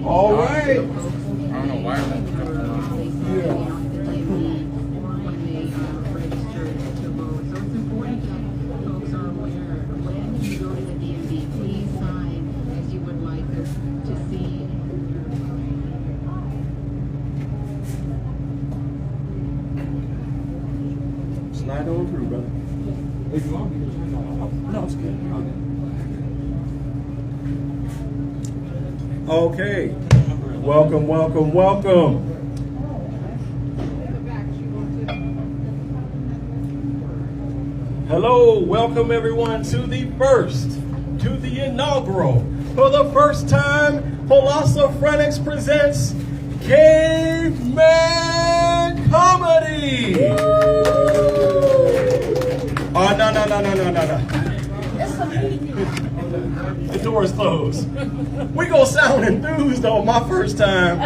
All right. I don't know why. Slide on through, brother. No, it's good. Okay. Welcome, welcome, welcome. Hello, welcome everyone to the inaugural, for the first time, Philosophrenics presents Kaveman Comedy. Oh, no. The door is closed. We gonna sound enthused though, my first time.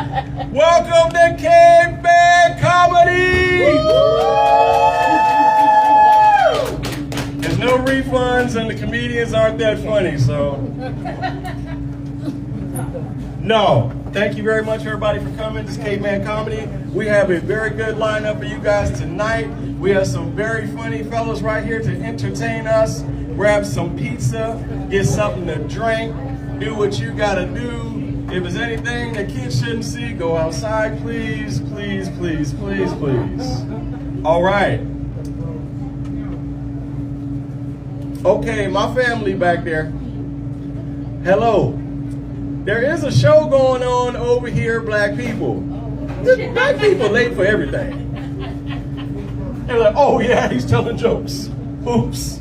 Welcome to Kaveman Comedy! There's no refunds and the comedians aren't that funny, so. No. Thank you very much everybody for coming. This is Kaveman Comedy. We have a very good lineup for you guys tonight. We have some very funny fellows right here to entertain us. Grab some pizza, get something to drink, do what you gotta do. If there's anything that kids shouldn't see, go outside, please, please, please, please, please. All right. Okay, my family back there. Hello. There is a show going on over here, black people. Black people late for everything. They're like, oh yeah, he's telling jokes. Oops.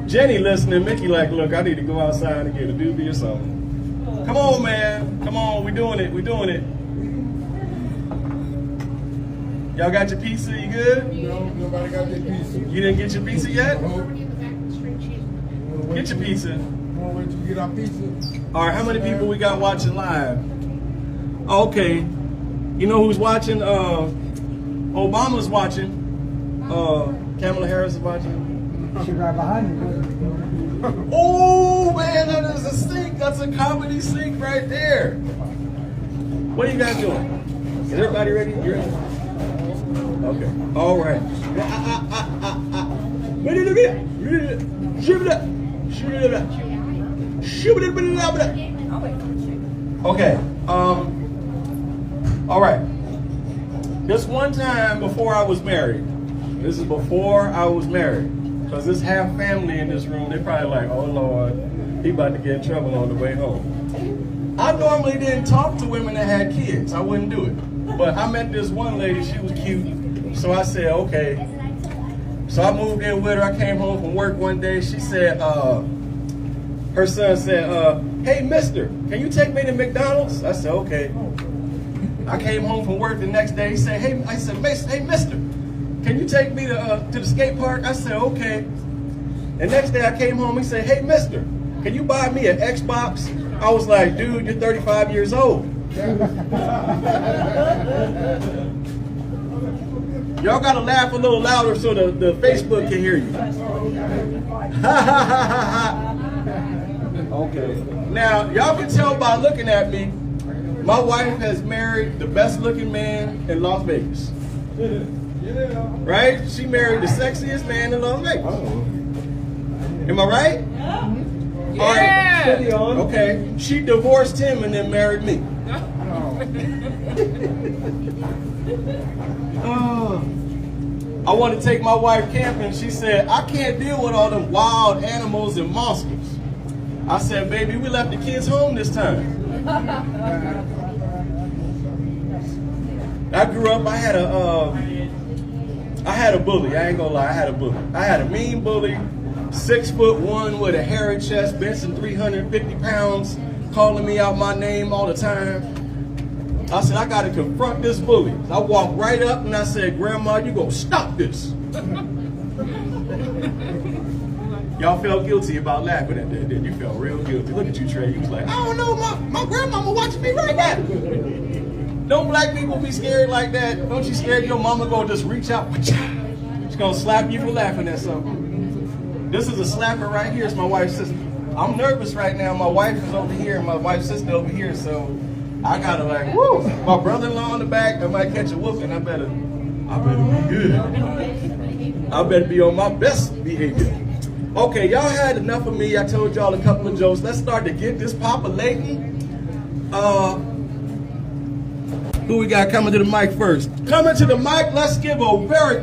Jenny listening, Mickey like, look, I need to go outside and get a doobie or something. Come on, man. Come on, we're doing it. Y'all got your pizza? You good? No, nobody got their pizza. You didn't get your pizza yet? Get your pizza. Wanna wait till we get our pizza? All right, how many people we got watching live? Okay. You know who's watching? Obama's watching. Kamala Harris is watching. She's right behind you. Oh man, that is a sink. That's a comedy sink right there. What are you guys doing? Is everybody ready? You ready? Okay. All right. Okay. All right. This one time before I was married. This is before I was married. Because there's half family in this room. They're probably like, oh Lord, he about to get in trouble on the way home. I normally didn't talk to women that had kids. I wouldn't do it. But I met this one lady, she was cute. So I said, okay. So I moved in with her. I came home from work one day. She said, her son said, hey, mister, can you take me to McDonald's? I said, okay. I came home from work the next day. He said, hey, hey, mister, can you take me to the skate park? I said, okay. The next day I came home, he said, hey, mister, can you buy me an Xbox? I was like, dude, you're 35 years old. Y'all gotta laugh a little louder so the Facebook can hear you. Okay. Now, y'all can tell by looking at me, my wife has married the best looking man in Las Vegas. Right? She married the sexiest man in Las Vegas. Am I right? Yeah. All right. Okay. She divorced him and then married me. I want to take my wife camping. She said, I can't deal with all them wild animals and monsters. I said, baby, we left the kids home this time. I grew up, I had a bully. I ain't gonna lie, I had a bully. I had a mean bully, 6'1" with a hairy chest, benching 350 pounds, calling me out my name all the time. I said, I gotta confront this bully. I walked right up and I said, Grandma, you gonna stop this. Y'all felt guilty about laughing at that, didn't you? Felt real guilty. Look at you, Trey. You was like, I don't know, my grandmama watching me right now. Don't black people be scared like that? Don't you scared your mama gonna just reach out? She's gonna slap you for laughing at something. This is a slapper right here. It's my wife's sister. I'm nervous right now. My wife is over here, and my wife's sister over here, so I gotta like, woo. My brother-in-law in the back, I might catch a whooping. I better be good. I better be on my best behavior. Okay, y'all had enough of me. I told y'all a couple of jokes. Let's start to get this populating. Who we got coming to the mic first? Coming to the mic, let's give a very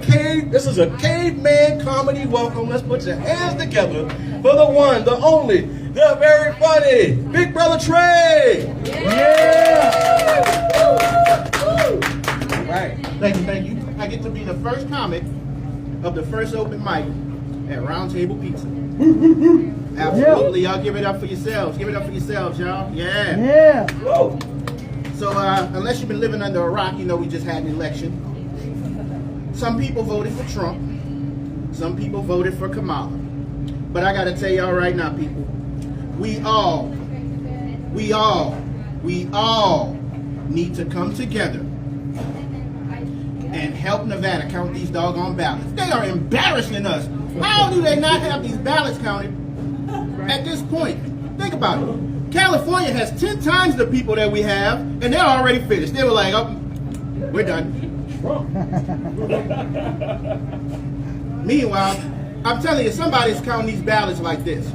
this is a caveman comedy welcome. Let's put your hands together for the one, the only, the very funny, Big Brother Trey. Yeah! All right, thank you. I get to be the first comic of the first open mic at Round Table Pizza. Absolutely, y'all give it up for yourselves. Give it up for yourselves, y'all. Yeah. Yeah. Whoa. So, unless you've been living under a rock, you know we just had an election. Some people voted for Trump. Some people voted for Kamala. But I gotta tell y'all right now, people, we all need to come together and help Nevada count these doggone ballots. They are embarrassing us. How do they not have these ballots counted at this point? Think about it. California has 10 times the people that we have, and they're already finished. They were like, oh, we're done. Meanwhile, I'm telling you, somebody's counting these ballots like this.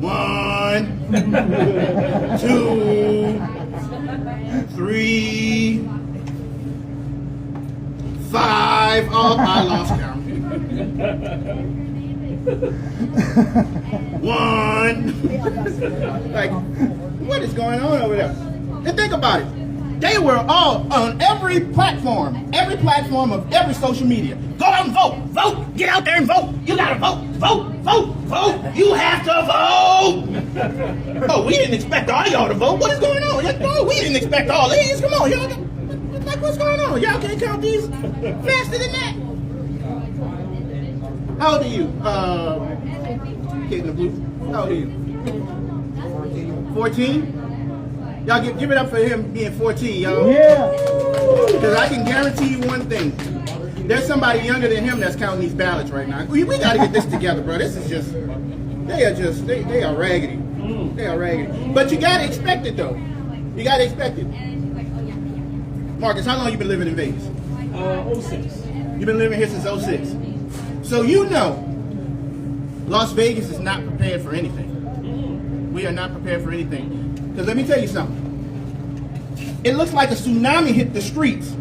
1, 2, 3, 5. Oh, I lost count. 1. Like, what is going on over there? And think about it. They were all on every platform of every social media. Go out and vote. Vote. Get out there and vote. You gotta vote. Vote. Vote. Vote. You have to vote. Oh, we didn't expect all y'all to vote. What is going on? Oh, we didn't expect all these. Come on, y'all. Like, what's going on? Y'all can't count these faster than that. How old are you? Kid in the blue. How old are you? 14? Y'all give it up for him being 14, y'all. Yeah. Because I can guarantee you one thing. There's somebody younger than him that's counting these ballots right now. We got to get this together, bro. This is just, they are raggedy. They are raggedy. But you got to expect it, though. You got to expect it. Marcus, how long you been living in Vegas? 06. You've been living here since 06. So you know, Las Vegas is not prepared for anything. We are not prepared for anything. Because let me tell you something. It looks like a tsunami hit the streets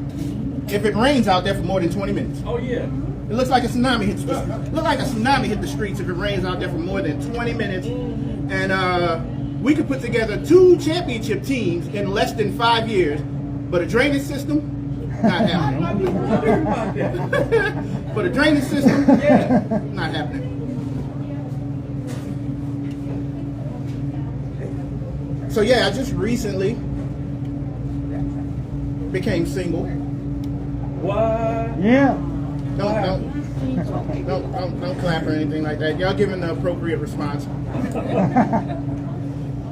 if it rains out there for more than 20 minutes. Oh yeah. It looks like a tsunami hit the streets. Look like a tsunami hit the streets if it rains out there for more than 20 minutes. And we could put together 2 championship teams in less than 5 years, but a drainage system, not happening. But a drainage system, not happening. So yeah, I just recently became single. What? Yeah. Don't clap or anything like that. Y'all giving the appropriate response.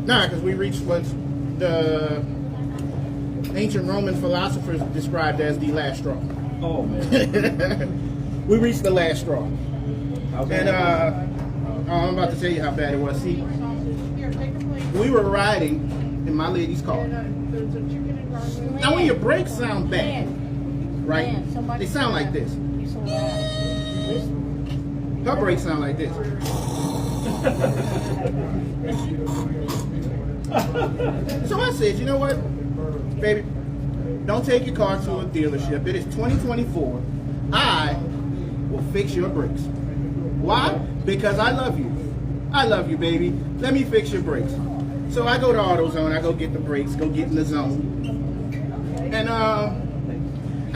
Nah, because we reached what the ancient Roman philosophers described as the last straw. Oh man. We reached the last straw. Okay. And I'm about to tell you how bad it was. See, we were riding in my lady's car. Now when your brakes sound bad, right? They sound like this. Her brakes sound like this. So I said, you know what, baby? Don't take your car to a dealership. It is 2024. I will fix your brakes. Why? Because I love you. I love you, baby. Let me fix your brakes. So I go to AutoZone. I go get the brakes. Go get in the zone. And I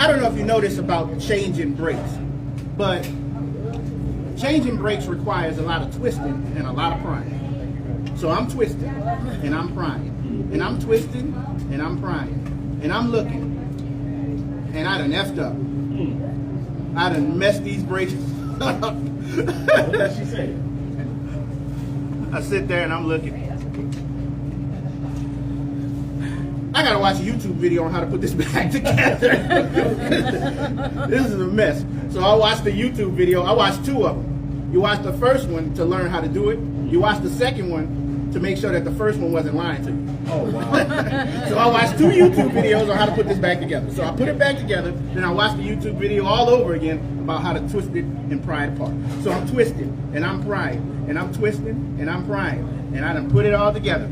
don't know if you notice about changing brakes, but changing brakes requires a lot of twisting and a lot of prying. So I'm twisting and I'm prying. And I'm twisting and I'm prying. And I'm looking. And I done effed up. I done messed these brakes up. What did she say? I sit there and I'm looking. I gotta watch a YouTube video on how to put this back together. This is a mess. So I watched the YouTube video. I watched 2 of them. You watch the first one to learn how to do it. You watch the second one to make sure that the first one wasn't lying to you. Oh, wow. So I watched 2 YouTube videos on how to put this back together. So I put it back together, then I watched the YouTube video all over again about how to twist it and pry it apart. So I'm twisting, and I'm prying, and I'm twisting, and I'm prying. And I done put it all together.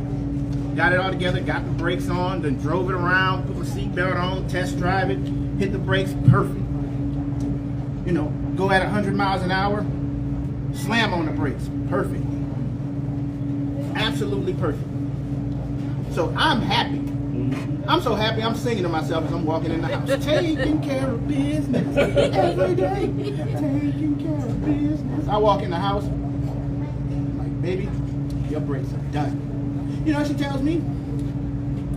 Got it all together, got the brakes on, then drove it around, put my seatbelt on, test drive it, hit the brakes, perfect. You know, go at 100 miles an hour, slam on the brakes, perfect. Absolutely perfect. So I'm happy. I'm so happy I'm singing to myself as I'm walking in the house. Taking care of business every day. Taking care of business. I walk in the house, I'm like, baby, your brakes are done. You know what she tells me?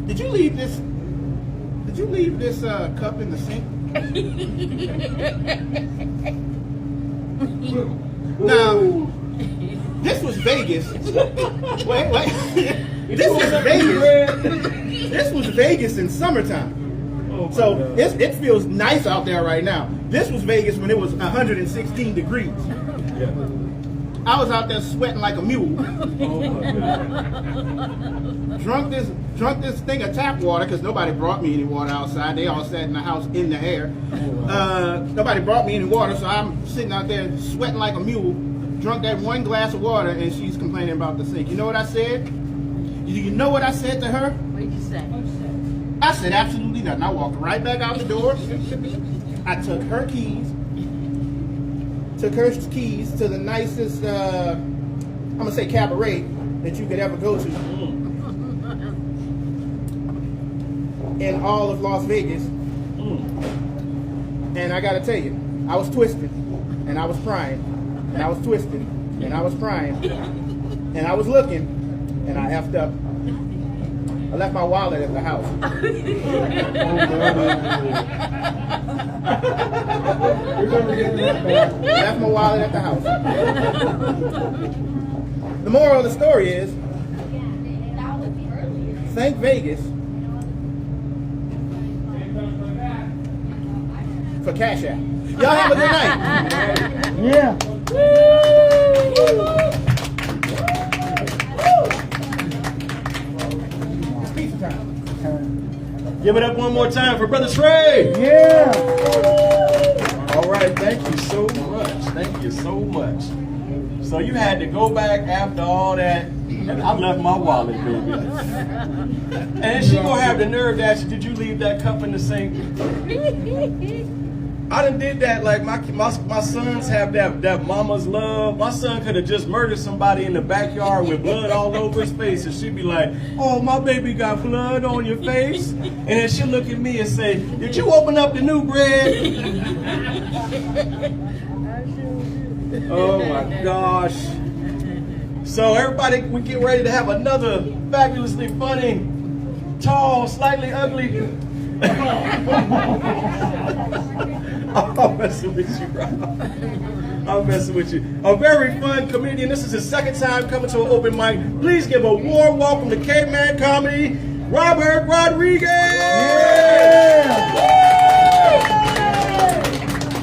Did you leave this cup in the sink? Now, this was Vegas. Wait. This was Vegas. This was Vegas in summertime. So it feels nice out there right now. This was Vegas when it was 116 degrees. Yeah. I was out there sweating like a mule. Oh, my God. Drunk this thing of tap water because nobody brought me any water outside. They all sat in the house in the air. Nobody brought me any water, so I'm sitting out there sweating like a mule. Drunk that 1 glass of water, and she's complaining about the sink. You know what I said? You know what I said to her? What did you say? I said absolutely nothing. I walked right back out the door. I took her keys. Took her keys to the nicest, I'm gonna say cabaret that you could ever go to in all of Las Vegas. And I gotta tell you, I was twisted, and I was crying, and I was twisted, and I was crying, and I was looking, and I effed up. I left my wallet at the house. Left my wallet at the house. The moral of the story is, thank Vegas for Cash App. Y'all have a good night. Yeah. It's pizza time. Give it up one more time for Brother Trey. Yeah. All right, thank you so much. Thank you so much. So you had to go back after all that. And I left my wallet, baby. And she gonna have the nerve to ask you, did you leave that cup in the sink? I done did that. Like my sons have that mama's love. My son could have just murdered somebody in the backyard with blood all over his face, and she'd be like, "Oh, my baby got blood on your face," and then she'll look at me and say, "Did you open up the new bread?" Oh my gosh! So everybody, we get ready to have another fabulously funny, tall, slightly ugly. I'm messing with you, bro. I'm messing with you. A very fun comedian. This is his second time coming to an open mic. Please give a warm welcome to Kaveman Comedy, Robert Rodriguez. Yeah.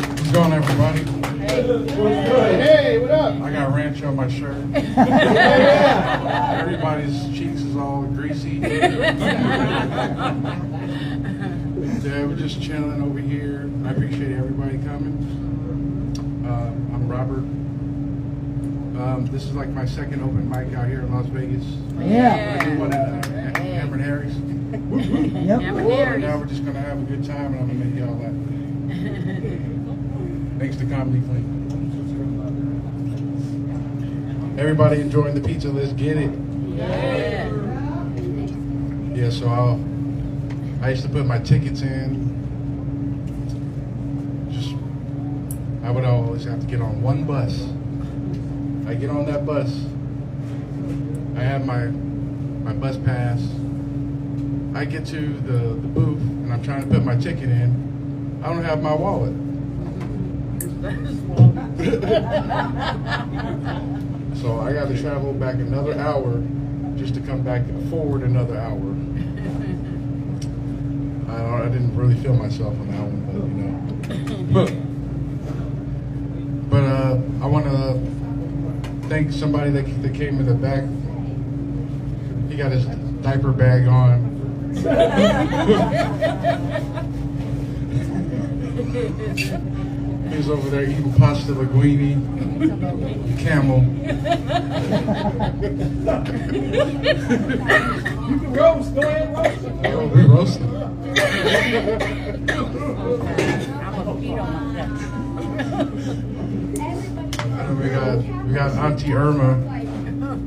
What's going on, everybody? Hey, what up? I got ranch on my shirt. Everybody's cheeks is all greasy. Yeah, we're just chilling over here. I appreciate everybody coming. I'm Robert. This is like my second open mic out here in Las Vegas. Yeah. I did one at Cameron Harris. Yep. And now we're just gonna have a good time, and I'm gonna make y'all laugh. Thanks to Comedy Clean. Everybody enjoying the pizza? Let's get it. Yeah. Yeah. So I used to put my tickets in. I would always have to get on one bus. I get on that bus. I have my bus pass. I get to the booth and I'm trying to put my ticket in. I don't have my wallet. So I got to travel back another hour just to come back forward another hour. I didn't really feel myself on that one, but you know. But I want to thank somebody that came in the back. He got his diaper bag on. He's over there eating pasta linguine, camel. You can roast, go ahead, roast. Oh, we roasting. And we got Auntie Irma.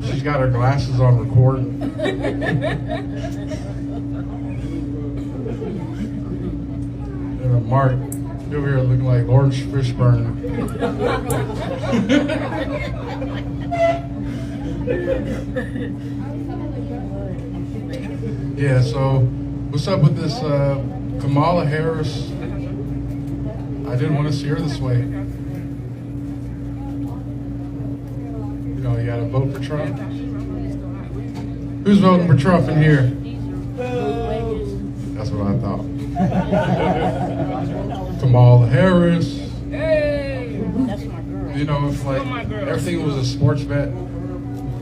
She's got her glasses on recording. And Mark over here looking like Lawrence Fishburne. Yeah, so what's up with this Kamala Harris? I didn't want to see her this way. You know, you gotta vote for Trump. Who's voting for Trump in here? That's what I thought. Kamala Harris. You know, if like everything was a sports bet,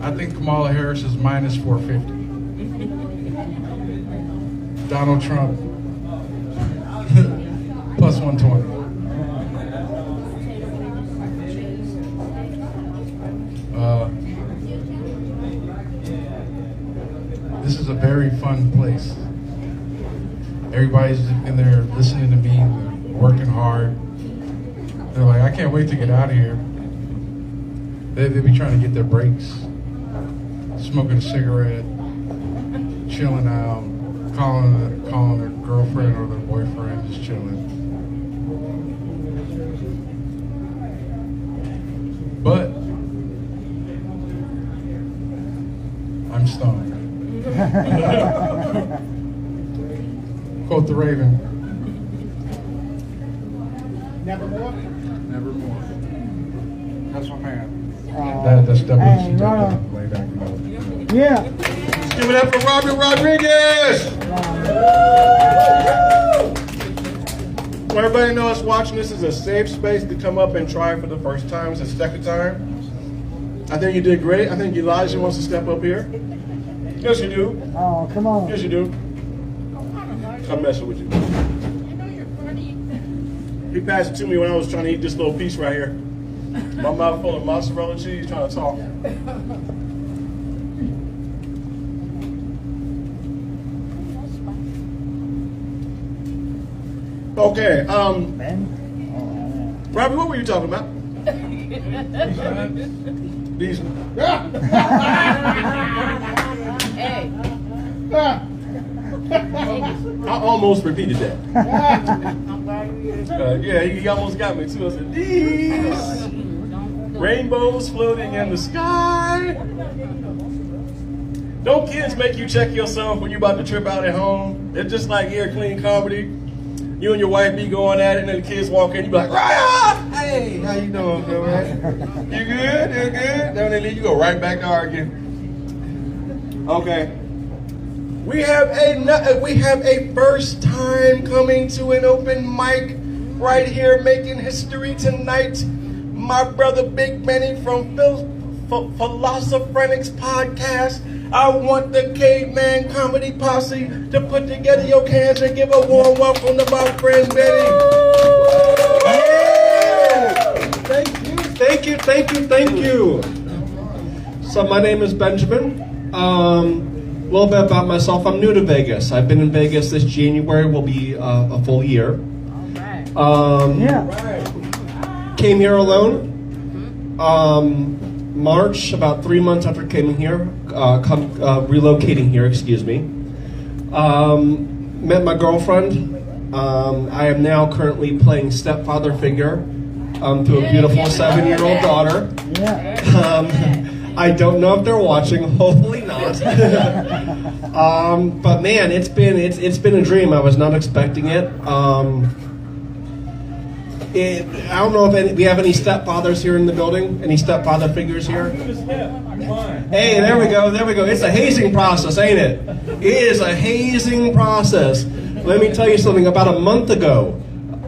I think Kamala Harris is minus 450. Donald Trump plus 120. This is a very fun place. Everybody's in there listening to me, working hard. They're like, I can't wait to get out of here. They be trying to get their breaks, smoking a cigarette, chilling out, calling their girlfriend or their boyfriend, just chilling. But I'm stoned. Quote the Raven. Nevermore. Nevermore. That's my man. That's Hey, definitely Ronald. way back ago. Yeah. Give it up for Robert Rodriguez. Well, everybody knows watching this is a safe space to come up and try for the first time. It's the second time. I think you did great. I think Elijah wants to step up here. Yes, you do. Oh, come on. Yes, you do. I'm messing with you. He passed it to me when I was trying to eat this little piece right here. My mouth full of mozzarella cheese, trying to talk. Okay, Ben? Robbie, what were you talking about? These. Hey. I almost repeated that. I'm glad you're here. Yeah, he almost got me too. I said, these rainbows floating in the sky. Don't kids make you check yourself when you're about to trip out at home? It's just like here, clean comedy. You and your wife be going at it, and then the kids walk in, you be like, Raya! Hey, how you doing, man? You good? You good? Then they leave, you go right back to arguing. Okay. We have a first time coming to an open mic right here, making history tonight. My brother Big Benny from Philosophrenics Podcast. I want the Kaveman Comedy Posse to put together your cans and give a warm welcome to my friend Benny. Yeah! Thank you. So my name is Benjamin. A little bit about myself. I'm new to Vegas. I've been in Vegas this January. Will be a full year. Yeah. Came here alone. March, about 3 months after coming here, relocating here. Excuse me. Met my girlfriend. I am now currently playing stepfather figure to a beautiful 7-year-old daughter. Yeah. I don't know if they're watching. Hopefully not. But man, it's been a dream. I was not expecting it. I don't know if we have any stepfathers here in the building. Any stepfather figures here? Hey, there we go. It's a hazing process, ain't it? It is a hazing process. Let me tell you something. About a month ago,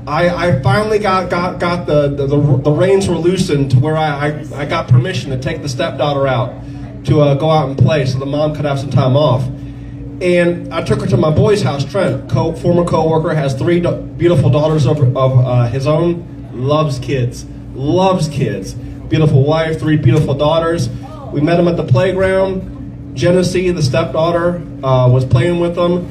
I finally got the reins were loosened to where I got permission to take the stepdaughter out to go out and play so the mom could have some time off. And I took her to my boy's house, Trent, former co-worker, has 3 beautiful daughters of his own, loves kids. Beautiful wife, 3 beautiful daughters. We met him at the playground. Genesee, the stepdaughter, was playing with them.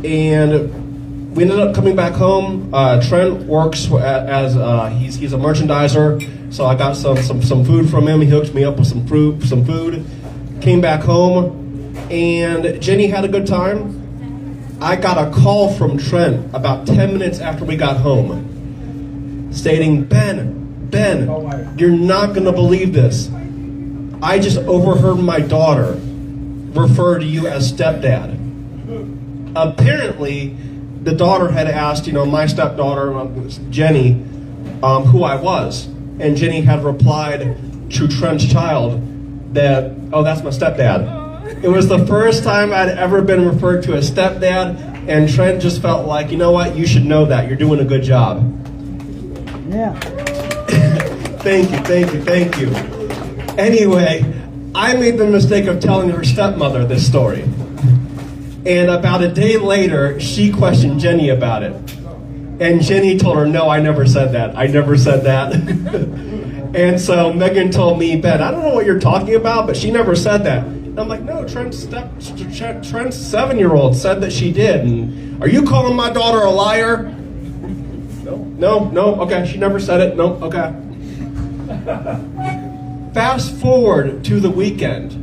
And we ended up coming back home. Trent works as he's a merchandiser, so I got some food from him. He hooked me up with some food. Came back home, and Jenny had a good time. I got a call from Trent about 10 minutes after we got home, stating, Ben, you're not gonna believe this. I just overheard my daughter refer to you as stepdad. Apparently, the daughter had asked, my stepdaughter, Jenny, who I was. And Jenny had replied to Trent's child that, oh, that's my stepdad. It was the first time I'd ever been referred to as stepdad, and Trent just felt like, you know what, you should know that. You're doing a good job. Yeah. Thank you. Anyway, I made the mistake of telling her stepmother this story. And about a day later, she questioned Jenny about it. And Jenny told her, no, I never said that. And so Megan told me, Ben, I don't know what you're talking about, but she never said that. And I'm like, no, Trent's 7-year-old said that she did. And are you calling my daughter a liar? No, okay, she never said it. No, okay. Fast forward to the weekend.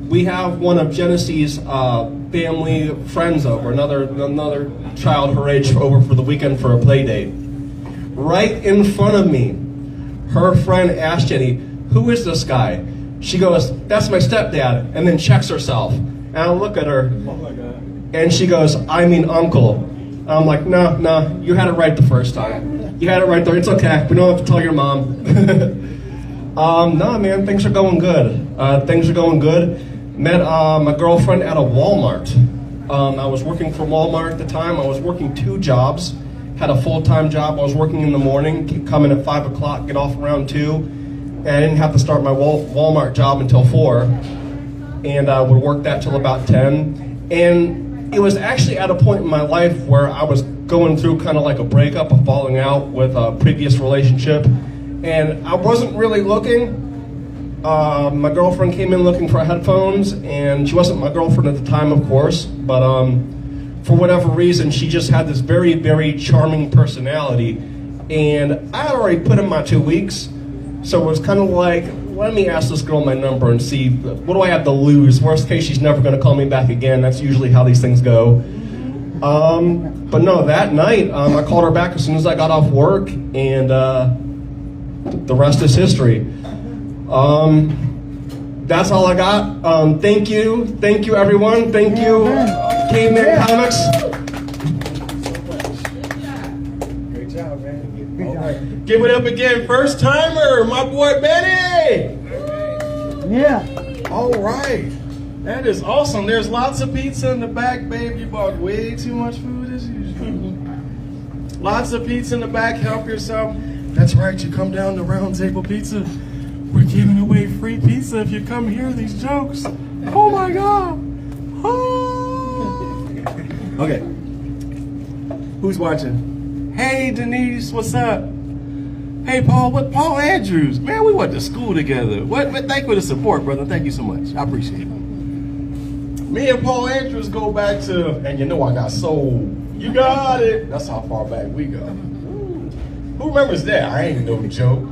We have one of Genesee's family friends over, another child her age over for the weekend for a play date. Right in front of me, her friend asked Jenny, who is this guy? She goes, that's my stepdad, and then checks herself. And I look at her, and she goes, I mean uncle. I'm like, no, you had it right the first time. You had it right there, it's okay, we don't have to tell your mom. No, man, things are going good. Met my girlfriend at a Walmart. I was working for Walmart at the time. I was working 2 jobs. Had a full-time job. I was working in the morning, come in at 5 o'clock, get off around 2. And I didn't have to start my Walmart job until 4. And I would work that till about 10. And it was actually at a point in my life where I was going through kind of like a breakup, a falling out with a previous relationship. And I wasn't really looking. My girlfriend came in looking for headphones, and she wasn't my girlfriend at the time, of course, but for whatever reason, she just had this very, very charming personality, and I had already put in my 2 weeks, so it was kind of like, let me ask this girl my number and see, what do I have to lose? Worst case, she's never going to call me back again. That's usually how these things go. But no, that night, I called her back as soon as I got off work, and the rest is history. That's all I got. Thank you everyone. Thank you, Kaveman Comics. Great job, man. Give it up again, first timer, my boy Benny. Yeah. All right, that is awesome. There's lots of pizza in the back, babe. You bought way too much food as usual. Lots of pizza in the back. Help yourself. That's right. You come down to Round Table Pizza. We're giving away free pizza if you come hear these jokes. Oh my God. Oh. Okay. Who's watching? Hey, Denise, what's up? Hey, Paul, Paul Andrews. Man, we went to school together. Thank you for the support, brother. Thank you so much. I appreciate it. Me and Paul Andrews go back to, and you know I got soul. You got it. That's how far back we go. Who remembers that? I ain't no joke.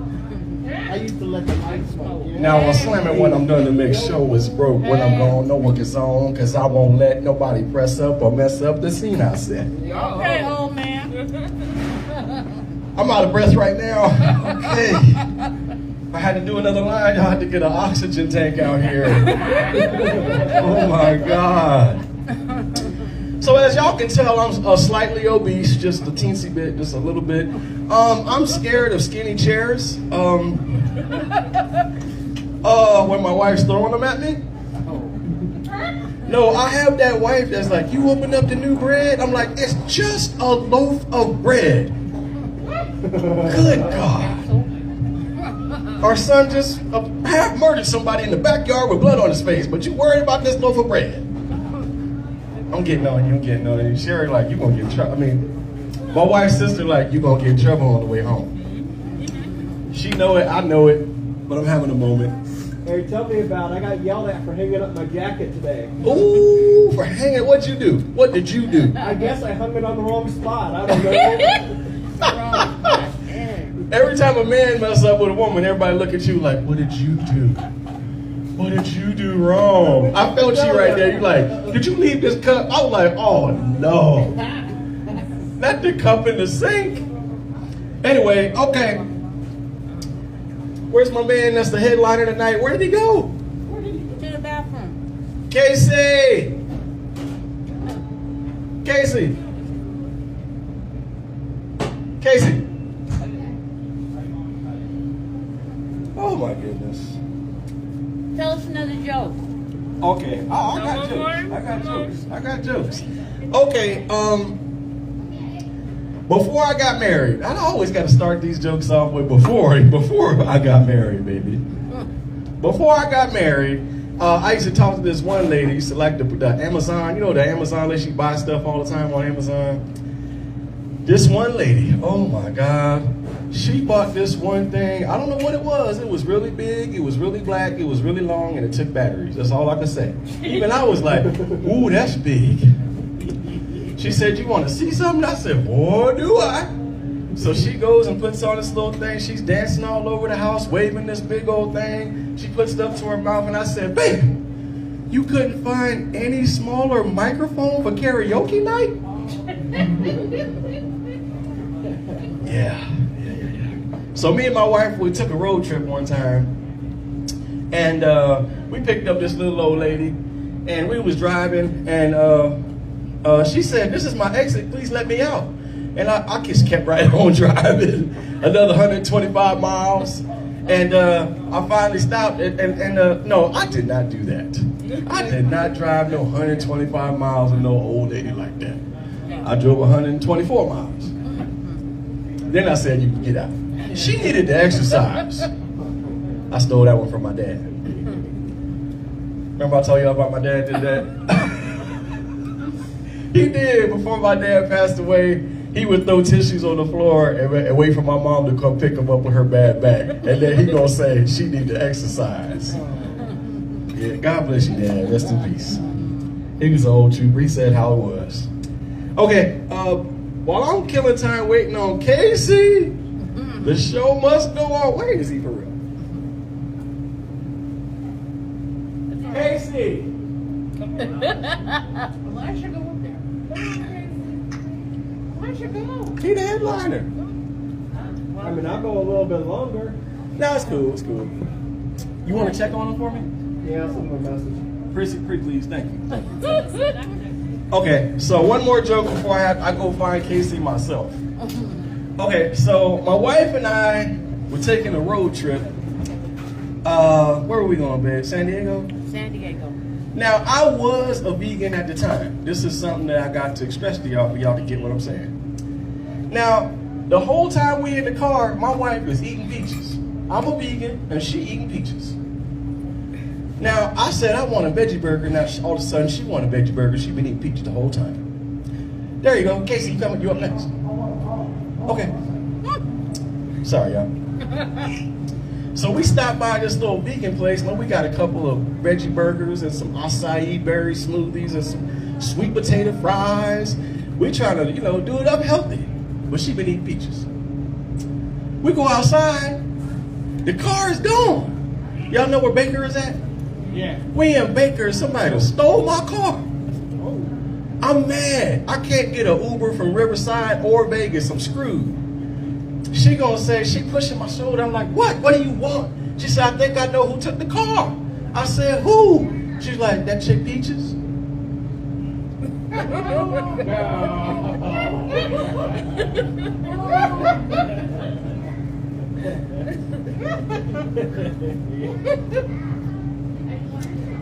I used to let the mic smoke. Now I'll slam it when I'm done to make sure it's broke. When I'm gone, no one gets on, cause I won't let nobody press up or mess up the scene I set. Okay, old man. I'm out of breath right now. Okay. If I had to do another line, y'all had to get an oxygen tank out here. Oh my God. So as y'all can tell, I'm slightly obese, just a teensy bit, just a little bit. I'm scared of skinny chairs. When my wife's throwing them at me. No, I have that wife that's like, you opened up the new bread? I'm like, it's just a loaf of bread. Good God. Our son just half murdered somebody in the backyard with blood on his face, but you worried about this loaf of bread. I'm getting on you, I'm getting on you. Sherry, like, you gonna get in trouble. I mean, my wife's sister, like, you gonna get in trouble on the way home. She know it, I know it, but I'm having a moment. Hey, tell me about it. I got yelled at for hanging up my jacket today. Ooh, for hanging, what'd you do? What did you do? I guess I hung it on the wrong spot. I don't know. Every time a man messes up with a woman, everybody look at you like, what did you do? What did you do wrong? I felt you right there. You like, did you leave this cup? I was like, oh no. Not the cup in the sink. Anyway, okay. Where's my man that's the headliner tonight? Where did he go? To the bathroom. Casey! Casey! Casey! Oh my goodness. Tell us another joke. Okay. I got jokes. I got jokes. Okay, before I got married, I always got to start these jokes off with before I got married, baby. Before I got married, I used to talk to this one lady. Used to like the Amazon, you know, the Amazon lady, she buys stuff all the time on Amazon. This one lady, oh my God, she bought this one thing. I don't know what it was. It was really big, it was really black, it was really long, and it took batteries. That's all I can say. Even I was like, ooh, that's big. She said, you want to see something? I said, boy, do I. So she goes and puts on this little thing. She's dancing all over the house, waving this big old thing. She puts stuff to her mouth, and I said, babe, you couldn't find any smaller microphone for karaoke night? Yeah. So me and my wife, we took a road trip one time, and we picked up this little old lady, and we was driving, and she said, this is my exit, please let me out. And I just kept right on driving, another 125 miles. And I finally stopped, and no, I did not do that. I did not drive no 125 miles with no old lady like that. I drove 124 miles. Then I said, you can get out. She needed the exercise. I stole that one from my dad. Remember I told y'all about my dad did that? He did. Before my dad passed away, he would throw tissues on the floor and wait for my mom to come pick him up with her bad back. And then he gonna say, she need to exercise. Yeah, God bless you, Dad. Rest in peace. He was an old trooper. He said how it was. Okay, while I'm killing time waiting on Casey, the show must go on. Where is he for real? Casey! Why should go up there? Why should go? He the headliner. I mean, I'll go a little bit longer. No, it's cool. It's cool. You want to check on him for me? Yeah, I'll send him a message. Pretty please. Thank you. Okay, so one more joke before I go find Casey myself. Okay, so my wife and I were taking a road trip. Where were we going, babe? San Diego? San Diego. Now, I was a vegan at the time. This is something that I got to express to y'all for y'all to get what I'm saying. Now, the whole time we in the car, my wife is eating peaches. I'm a vegan, and she eating peaches. Now, I said I want a veggie burger. Now, all of a sudden, she want a veggie burger. She been eating peaches the whole time. There you go. Casey, you up next. Okay. Sorry, y'all. So we stopped by this little vegan place, and we got a couple of veggie burgers and some acai berry smoothies and some sweet potato fries. We trying to, do it up healthy. But she been eating peaches. We go outside. The car is gone. Y'all know where Baker is at? Yeah. We in Baker, somebody done stole my car. I'm mad. I can't get an Uber from Riverside or Vegas. I'm screwed. She gonna say, she pushing my shoulder. I'm like, what? What do you want? She said, I think I know who took the car. I said, who? She's like, that chick Peaches?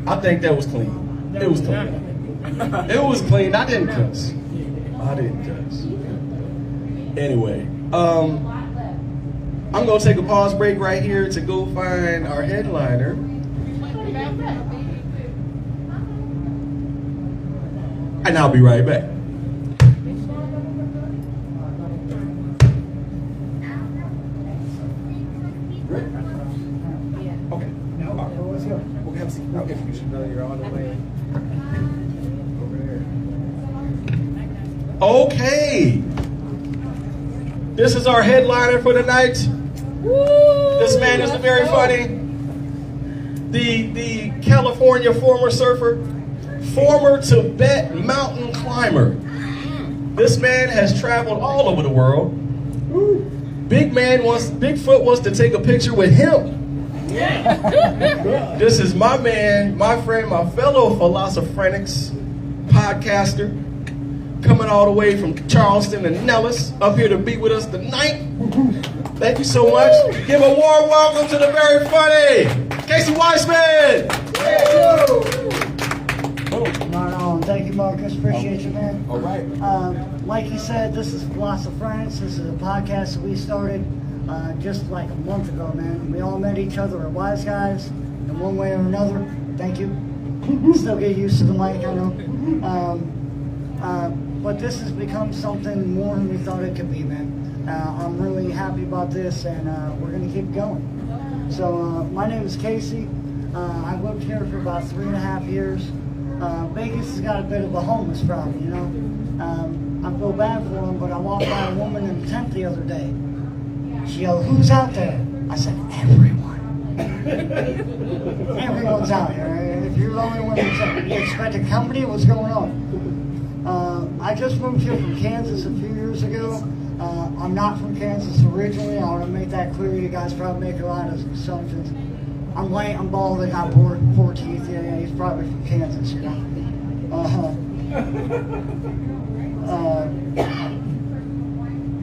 I think that was clean. It was clean. It was clean. I didn't cuss. Anyway, I'm going to take a pause break right here to go find our headliner. And I'll be right back. Okay. Let's go. We'll have a seat. Okay. You should know you're on the way over there. Okay. This is our headliner for the night. This man is very funny. The California former surfer, former Tibet mountain climber. This man has traveled all over the world. Bigfoot wants to take a picture with him. This is my man, my friend, my fellow Philosophrenics podcaster, coming all the way from Charleston and Nellis, up here to be with us tonight. Thank you so much. Give a warm welcome to the very funny Casey Weissman. Right on. Thank you, Marcus. Appreciate you, man. All right. Like you said, this is Philosophrenics. This is a podcast that we started just like a month ago, man. We all met each other at Wise Guys in one way or another. Thank you. Still get used to the mic, I know. But this has become something more than we thought it could be, man. I'm really happy about this, and we're going to keep going. So my name is Casey. I've lived here for about 3.5 years. Vegas has got a bit of a homeless problem, you know. I feel bad for him, but I walked by a woman in the tent the other day. She yelled, "Who's out there?" I said, "Everyone." Everyone's out here. If you're the only one that's you expecting company, what's going on? I just moved here from Kansas a few years ago. I'm not from Kansas originally. I want to make that clear. You guys probably make a lot of assumptions. I'm white, I'm bald, I got four teeth. Yeah, he's probably from Kansas, you know.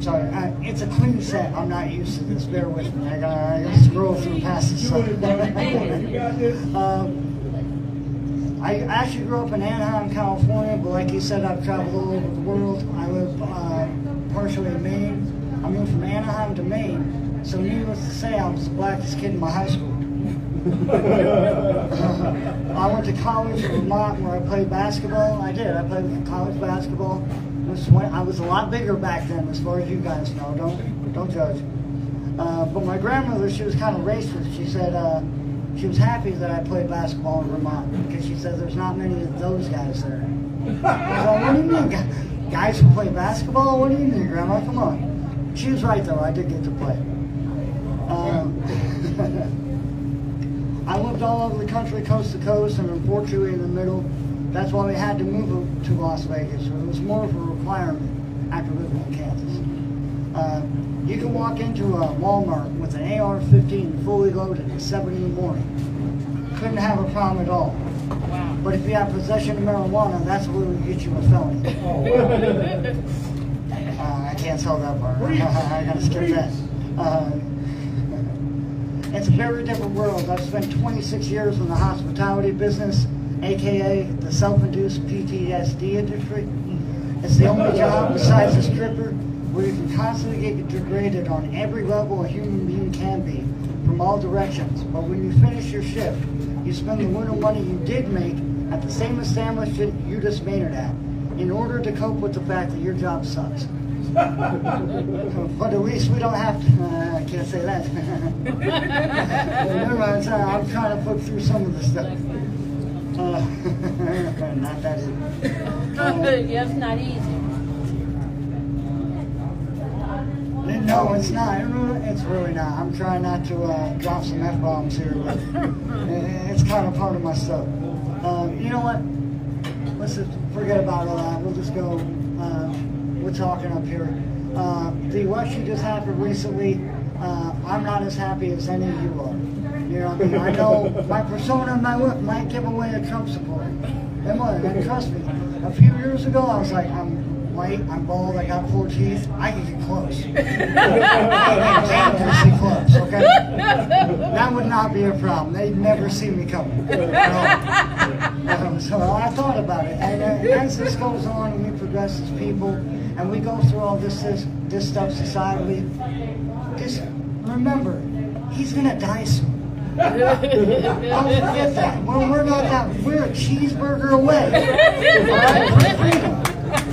Sorry, it's a clean set. I'm not used to this. Bear with me. I gotta scroll through past the stuff. I actually grew up in Anaheim, California, but like you said, I've traveled all over the world. I live partially in Maine. I moved from Anaheim to Maine, so needless to say, I was the blackest kid in my high school. I went to college in Vermont where I played basketball. I did. I played college basketball. I was a lot bigger back then, as far as you guys know. Don't judge. But my grandmother, she was kind of racist. She said she was happy that I played basketball in Vermont because she said there's not many of those guys there. I was like, what do you mean, guys who play basketball? What do you mean, Grandma? Come on. She was right though. I did get to play. I lived all over the country, coast to coast, and unfortunately in the middle. That's why we had to move to Las Vegas. It was more of a requirement after living in Kansas. You can walk into a Walmart with an AR-15 fully loaded at 7 in the morning. Couldn't have a problem at all. Wow. But if you have possession of marijuana, that's what will get you a felony. I can't tell that part. I gotta skip that. It's a very different world. I've spent 26 years in the hospitality business, aka the self-induced PTSD industry. It's the only job besides a stripper where you can constantly get degraded on every level a human being can be, from all directions. But when you finish your shift, you spend the little money you did make at the same establishment you just made it at, in order to cope with the fact that your job sucks. But at least we don't have to, I can't say that. Never mind, I'm trying to put through some of the stuff. Not that easy. Yeah, it's not easy. No, it's not. It's really not. I'm trying not to drop some F-bombs here, but it's kind of part of my stuff. You know what? Let's just forget about all that. We'll just go, we're talking up here. The election just happened recently. I'm not as happy as any of you are. You know what I mean? I know my persona might give away a Trump supporter. It might, and trust me. A few years ago, I was like, I'm white, I'm bald, I got 4 teeth, I can get close. I can dangerously close, okay? That would not be a problem. They'd never see me coming. So I thought about it. And as this goes on and we progress as people, and we go through all this stuff societally, just remember, he's gonna die soon. Don't forget that. When we're not that, we're a cheeseburger away. All right? From freedom.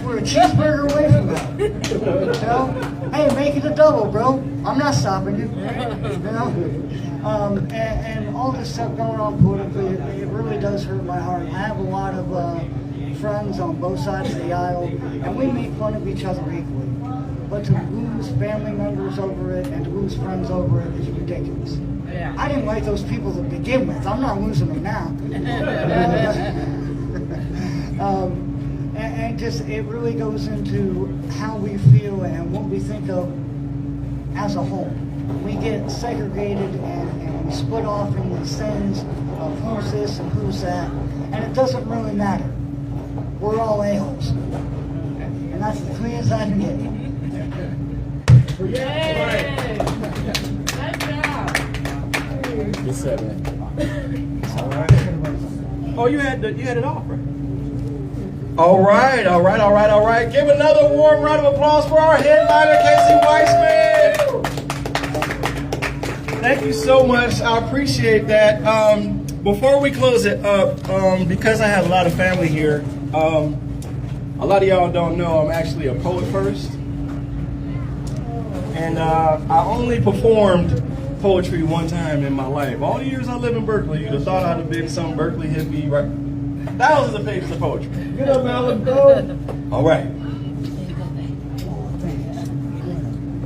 We're a cheeseburger away from that. You know? Hey, make it a double, bro. I'm not stopping you. You know? And all this stuff going on politically, it really does hurt my heart. I have a lot of friends on both sides of the aisle, and we make fun of each other equally. But to lose family members over it and to lose friends over it is ridiculous. Yeah. I didn't like those people to begin with. I'm not losing them now. And just, it really goes into how we feel and what we think of as a whole. We get segregated and we split off in the sins of who's this and who's that, and it doesn't really matter. We're all a-holes. And that's as clear as I can get. Yay! Good job. You said that. All right. Oh, you had it off, right? All right. Give another warm round of applause for our headliner, Casey Weissman. Thank you so much. I appreciate that. Before we close it up, because I have a lot of family here, a lot of y'all don't know I'm actually a poet first. And I only performed poetry one time in my life. All the years I live in Berkeley, you'd have thought I'd have been some Berkeley hippie, right? Thousands of pages of poetry. Get up, Alan. Go. All right.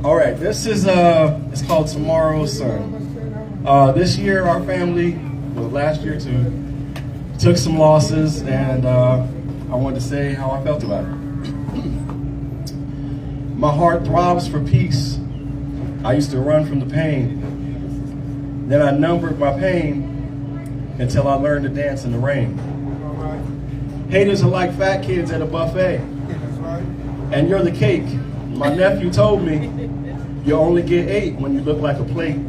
All right. This is it's called Tomorrow's Sun. This year, our family, well, last year too, took some losses, and I wanted to say how I felt about it. My heart throbs for peace. I used to run from the pain. Then I numbered my pain until I learned to dance in the rain. Haters are like fat kids at a buffet. And you're the cake. My nephew told me you only get 8 when you look like a plate.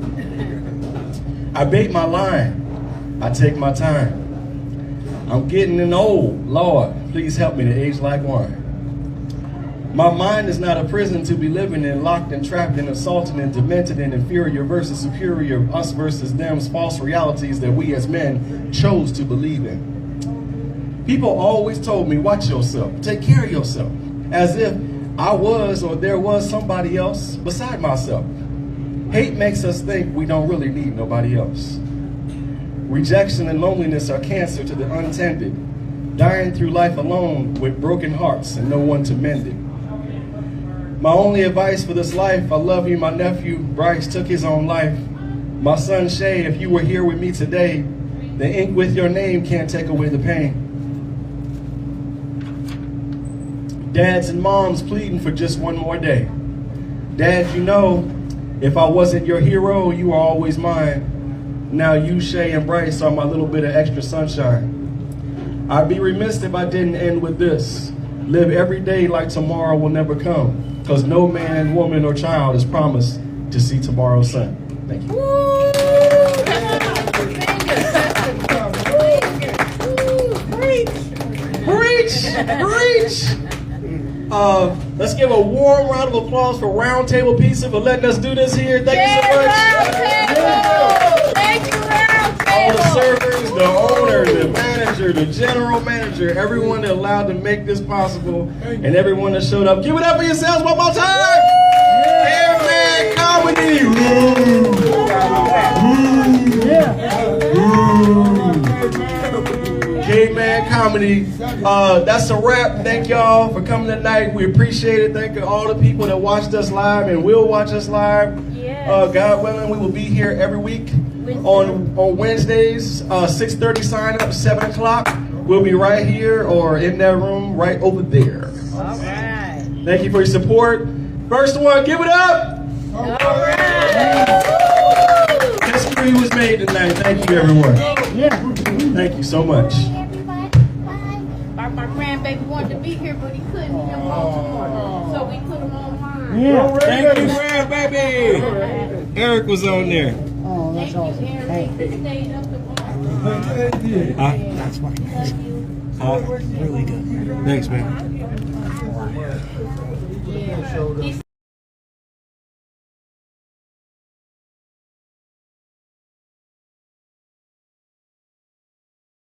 I bait my line. I take my time. I'm getting old. Lord, please help me to age like wine. My mind is not a prison to be living in, locked and trapped and assaulted and demented and inferior versus superior, us versus them's false realities that we as men chose to believe in. People always told me, watch yourself, take care of yourself, as if I was or there was somebody else beside myself. Hate makes us think we don't really need nobody else. Rejection and loneliness are cancer to the untended, dying through life alone with broken hearts and no one to mend it. My only advice for this life, I love you, my nephew Bryce took his own life. My son Shay, if you were here with me today, the ink with your name can't take away the pain. Dads and moms pleading for just one more day. Dad, you know, if I wasn't your hero, you were always mine. Now you, Shay, and Bryce are my little bit of extra sunshine. I'd be remiss if I didn't end with this. Live every day like tomorrow will never come, because no man, woman, or child is promised to see tomorrow's sun. Thank you. Preach! Let's give a warm round of applause for Roundtable Pizza for letting us do this here. Thank you so much. Thank you, Roundtable. All the servers, the owner, the manager, the general manager, everyone that allowed to make this possible, and everyone that showed up. Give it up for yourselves one more time. Kaveman Komedy. Kaveman Komedy. That's a wrap. Thank y'all for coming tonight. We appreciate it. Thank you all the people that watched us live and will watch us live. Yes. God willing, we will be here every week on Wednesdays. 6:30 sign up, 7 o'clock. We'll be right here or in that room right over there. All right. Thank you for your support. First one, give it up. All right. History was made tonight. Thank you, everyone. Thank you so much. My grandbaby wanted to be here, but he couldn't. He didn't want to. So we put him online. Yeah. Thank you, grandbaby. Eric was on there. Oh, that's Thank awesome. you, Eric. Hey, He stayed up the morning. that's fucking nice. Really good. Thanks, man. Yeah. He